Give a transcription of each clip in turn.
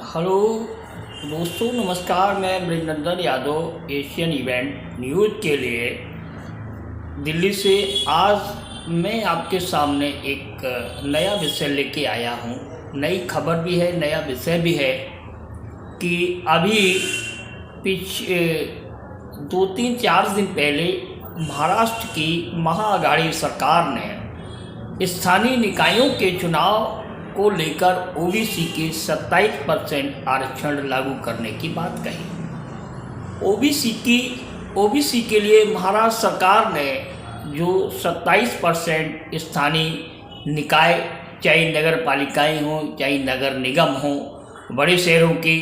Hello दोस्तों, नमस्कार। मैं मृगनंदन यादव एशियन इवेंट न्यूज़ के लिए दिल्ली से आज मैं आपके सामने एक नया विषय लेके आया हूँ। नई खबर भी है, नया विषय भी है कि अभी पीछे 2-3-4 दिन पहले महाराष्ट्र की महाअघाड़ी सरकार ने स्थानीय निकायों के चुनाव को लेकर ओबीसी के 27% आरक्षण लागू करने की बात कही। ओबीसी के लिए महाराष्ट्र सरकार ने जो 27% स्थानीय निकाय, चाहे नगर पालिकाएँ हों, चाहे नगर निगम हों, बड़े शहरों की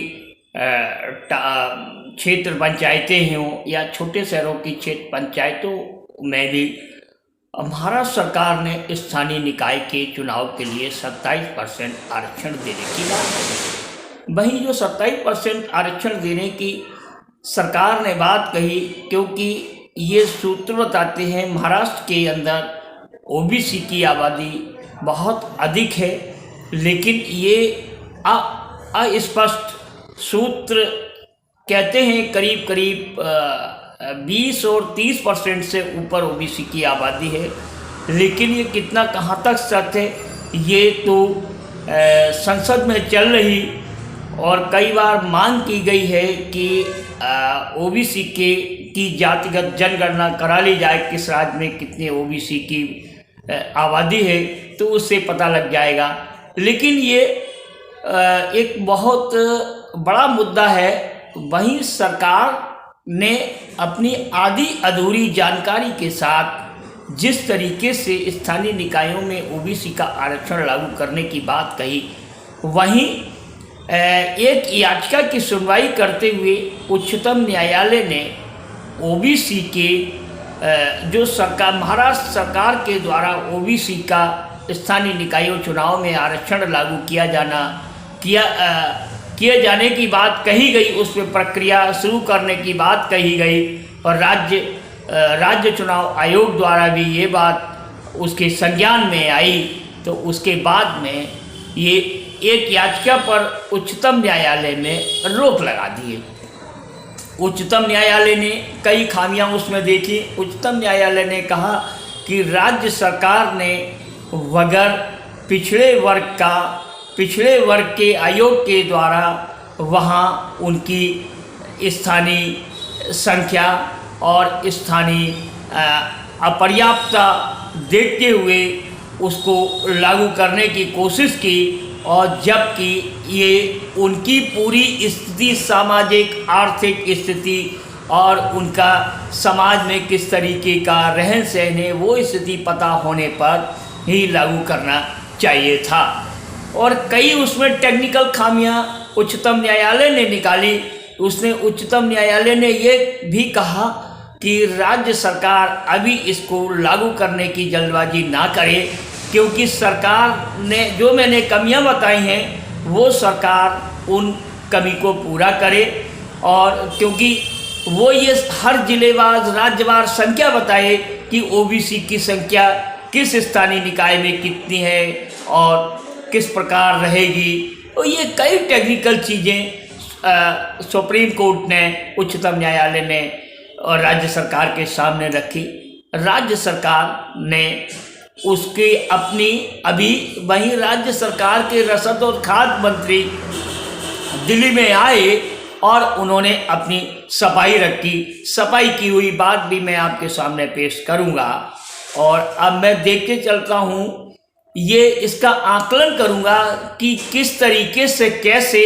क्षेत्र पंचायतें हों या छोटे शहरों की क्षेत्र पंचायतों में भी महाराष्ट्र सरकार ने स्थानीय निकाय के चुनाव के लिए 27% आरक्षण देने की बात कही। वहीं जो 27% आरक्षण देने की सरकार ने बात कही, क्योंकि ये सूत्र बताते हैं महाराष्ट्र के अंदर ओबीसी की आबादी बहुत अधिक है, लेकिन ये अस्पष्ट सूत्र कहते हैं करीब 20 और 30% से ऊपर ओबीसी की आबादी है। लेकिन ये कितना कहाँ तक सच है, ये तो संसद में चल रही और कई बार मांग की गई है कि ओबीसी की जातिगत जनगणना करा ली जाए, किस राज्य में कितने ओबीसी की आबादी है, तो उससे पता लग जाएगा। लेकिन ये एक बहुत बड़ा मुद्दा है। वहीं सरकार ने अपनी आधी अधूरी जानकारी के साथ जिस तरीके से स्थानीय निकायों में ओबीसी का आरक्षण लागू करने की बात कही, वहीं एक याचिका की सुनवाई करते हुए उच्चतम न्यायालय ने ओबीसी के जो सरकार महाराष्ट्र सरकार के द्वारा ओबीसी का स्थानीय निकायों चुनाव में आरक्षण लागू किए जाने की बात कही गई, उस पर प्रक्रिया शुरू करने की बात कही गई और राज्य चुनाव आयोग द्वारा भी ये बात उसके संज्ञान में आई। तो उसके बाद में ये एक याचिका पर उच्चतम न्यायालय ने रोक लगा दी है। उच्चतम न्यायालय ने कई खामियां उसमें देखी। उच्चतम न्यायालय ने कहा कि राज्य सरकार ने बगैर पिछड़े वर्ग के आयोग के द्वारा वहाँ उनकी स्थानीय संख्या और स्थानीय अपर्याप्तता देखते हुए उसको लागू करने की कोशिश की, और जबकि ये उनकी पूरी स्थिति, सामाजिक आर्थिक स्थिति और उनका समाज में किस तरीके का रहन सहन है, वो स्थिति पता होने पर ही लागू करना चाहिए था। और कई उसमें टेक्निकल खामियां उच्चतम न्यायालय ने निकाली। उच्चतम न्यायालय ने ये भी कहा कि राज्य सरकार अभी इसको लागू करने की जल्दबाजी ना करे, क्योंकि सरकार ने जो मैंने कमियां बताई हैं वो सरकार उन कमी को पूरा करे, और क्योंकि वो ये हर जिलेवार राज्यवार संख्या बताए कि ओबीसी की संख्या किस स्थानीय निकाय में कितनी है और किस प्रकार रहेगी। और ये कई टेक्निकल चीज़ें सुप्रीम कोर्ट ने, उच्चतम न्यायालय ने और राज्य सरकार के सामने रखी। राज्य सरकार ने उसकी अपनी अभी वहीं राज्य सरकार के रसद और खाद्य मंत्री दिल्ली में आए और उन्होंने अपनी सफाई रखी। सफाई की हुई बात भी मैं आपके सामने पेश करूँगा। और अब मैं देखते चलता हूँ, ये इसका आकलन करूंगा कि किस तरीके से कैसे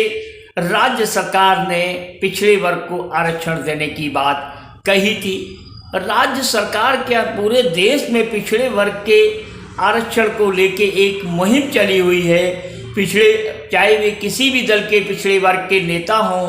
राज्य सरकार ने पिछड़े वर्ग को आरक्षण देने की बात कही थी। राज्य सरकार क्या पूरे देश में पिछड़े वर्ग के आरक्षण को लेके एक मुहिम चली हुई है। चाहे वे किसी भी दल के पिछड़े वर्ग के नेता हों,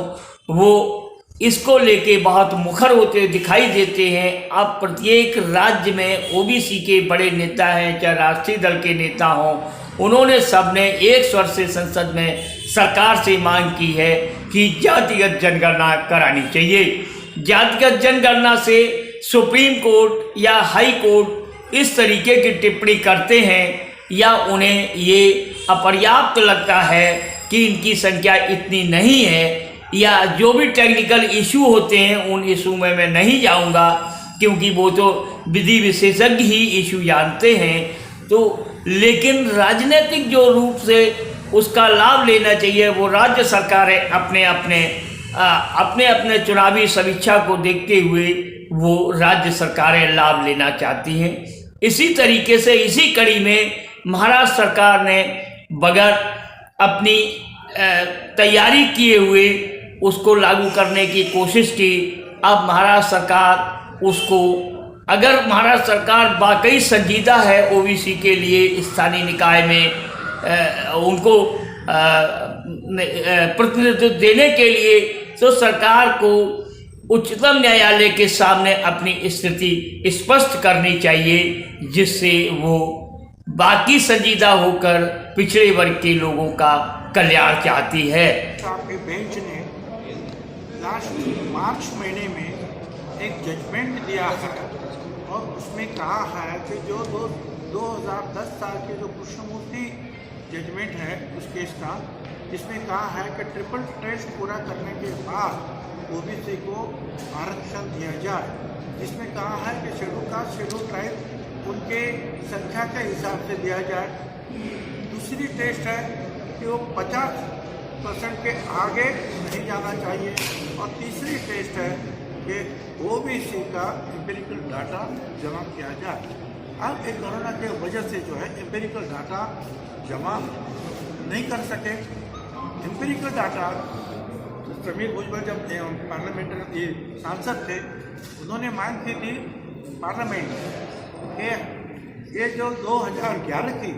वो इसको लेके बहुत मुखर होते दिखाई देते हैं। अब प्रत्येक राज्य में ओबीसी के बड़े नेता हैं, चाहे राष्ट्रीय दल के नेता हों, उन्होंने सबने एक स्वर से संसद में सरकार से मांग की है कि जातिगत जनगणना करानी चाहिए। जातिगत जनगणना से सुप्रीम कोर्ट या हाई कोर्ट इस तरीके की टिप्पणी करते हैं या उन्हें ये अपर्याप्त लगता है कि इनकी संख्या इतनी नहीं है, या जो भी टेक्निकल इशू होते हैं उन इशू में मैं नहीं जाऊंगा, क्योंकि वो तो विधि विशेषज्ञ ही इशू जानते हैं। तो लेकिन राजनीतिक जो रूप से उसका लाभ लेना चाहिए, वो राज्य सरकारें अपने अपने चुनावी समीक्षा को देखते हुए वो राज्य सरकारें लाभ लेना चाहती हैं। इसी तरीके से इसी कड़ी में महाराष्ट्र सरकार ने बगैर अपनी तैयारी किए हुए उसको लागू करने की कोशिश की। अब महाराष्ट्र सरकार उसको, अगर महाराष्ट्र सरकार वाकई संजीदा है ओबीसी के लिए स्थानीय निकाय में उनको प्रतिनिधित्व देने के लिए, तो सरकार को उच्चतम न्यायालय के सामने अपनी स्थिति स्पष्ट करनी चाहिए, जिससे वो बाकी संजीदा होकर पिछड़े वर्ग के लोगों का कल्याण चाहती है। आपके बेंच ने लास्ट मार्च महीने में एक जजमेंट दिया है और उसमें कहा है कि जो 2010 साल के जो कृष्णमूर्ति जजमेंट है उस केस का, जिसमें कहा है कि ट्रिपल टेस्ट पूरा करने के बाद ओबीसी को आरक्षण दिया जाए, जिसमें कहा है कि शेड्यूल कास्ट शेड्यूल ट्राइब उनके संख्या के हिसाब से दिया जाए। दूसरी टेस्ट है कि वो 50% के आगे नहीं जाना चाहिए, और तीसरी टेस्ट है कि ओबीसी का एम्पिरिकल डाटा जमा किया जाए। अब एक कोरोना के वजह से जो है एम्पिरिकल डाटा जमा नहीं कर सके। एम्पिरिकल डाटा समीर भुजबल जब पार्लियामेंट सांसद थे, उन्होंने मांग की थी पार्लियामेंट के ये जो 2011 की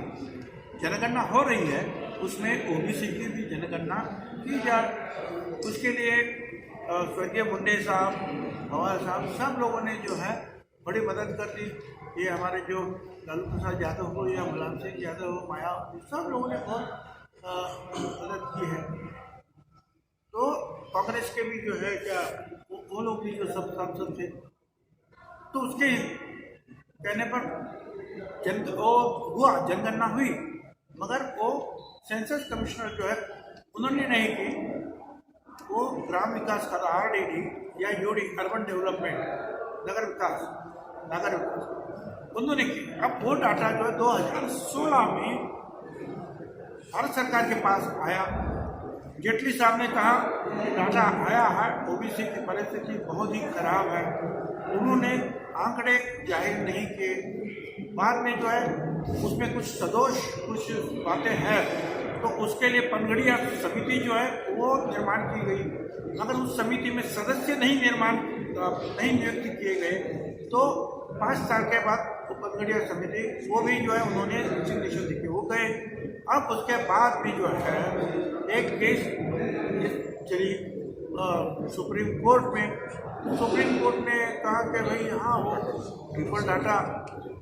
जनगणना हो रही है उसमें ओबीसी की भी जनगणना की जाए। उसके लिए स्वर्गीय मुंडे साहब, भवाल साहब, सब लोगों ने जो है बड़ी मदद कर दी। ये हमारे जो लालू प्रसाद यादव हो या मुलायम सिंह यादव हो, माया, सब लोगों ने बहुत मदद की है। तो कांग्रेस के भी जो है क्या वो लोग भी जो सब सांसद थे, तो उसके कहने पर जनगणना हुई, मगर वो सेंसस कमिश्नर जो है उन्होंने नहीं की। वो ग्राम विकास खाता RDD या UD अर्बन डेवलपमेंट नगर विकास उन्होंने की। अब वो डाटा जो है 2016 में भारत सरकार के पास आया। जेटली साहब ने कहा कि डाटा आया है, ओबीसी की परिस्थिति बहुत ही खराब है। उन्होंने आंकड़े जाहिर नहीं किए। बाद में जो है उसमें कुछ सदोष कुछ बातें हैं, तो उसके लिए पनगड़िया समिति जो है वो निर्माण की गई, मगर उस समिति में सदस्य नहीं नियुक्त किए गए। तो 5 साल के बाद वो पनगड़िया समिति वो भी जो है उन्होंने निषिद्ध किए, वो गए। अब उसके बाद भी जो है एक केस चली सुप्रीम कोर्ट में। सुप्रीम कोर्ट ने कहा कि भाई हाँ वो ट्रिपल डाटा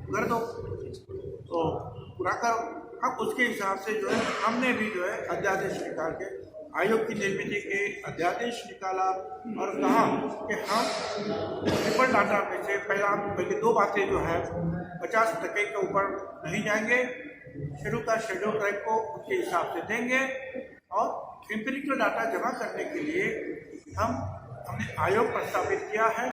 कर दो, तो पूरा करो। अब उसके हिसाब से जो है हमने भी जो है अध्यादेश निकाल के आयोग की निर्मिति के अध्यादेश निकाला और कहा कि हम ट्रिपल डाटा में से पहले 2 बातें जो है 50% के ऊपर नहीं जाएंगे, शेड्यूल कास्ट शेड्यूल ट्राइब को उसके हिसाब से देंगे, और एम्पिरिकल डाटा जमा करने के लिए हमने आयोग प्रस्तावित किया है।